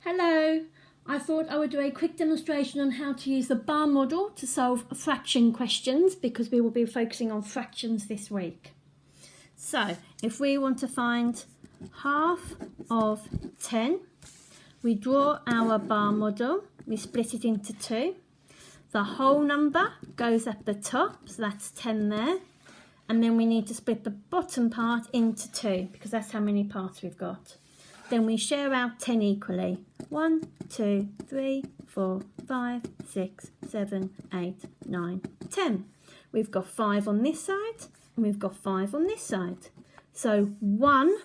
Hello, I thought I would do a quick demonstration on how to use the bar model to solve fraction questions because we will be focusing on fractions this week. So if we want to find half of 10, we draw our bar model, we split it into two. The whole number goes at the top, so that's 10 there. And then we need to split the bottom part into two because that's how many parts we've got. Then we share out 10 equally. 1, 2, 3, 4, 5, 6, 7, 8, 9, 10. We've got 5 on this side and we've got 5 on this side. So 1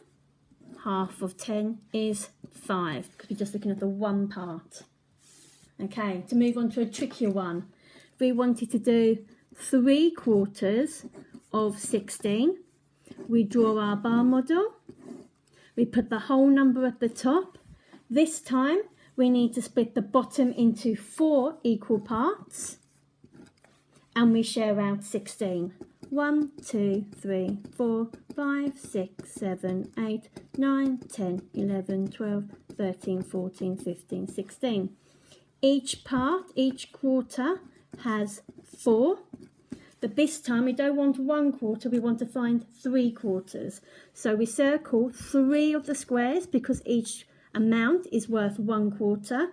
half of 10 is 5 because we're just looking at the one part. Okay, to move on to a trickier one. If we wanted to do 3/4 of 16, we draw our bar model. We put the whole number at the top. This time we need to split the bottom into 4 equal parts and we share out 16. 1, 2, 3, 4, 5, 6, 7, 8, 9, 10, 11, 12, 13, 14, 15, 16. Each part, each quarter has 4. But this time we don't want 1/4, we want to find 3/4. So we circle 3 of the squares because each amount is worth 1/4.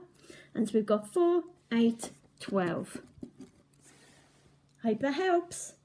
And so we've got 4, 8, 12. Hope that helps.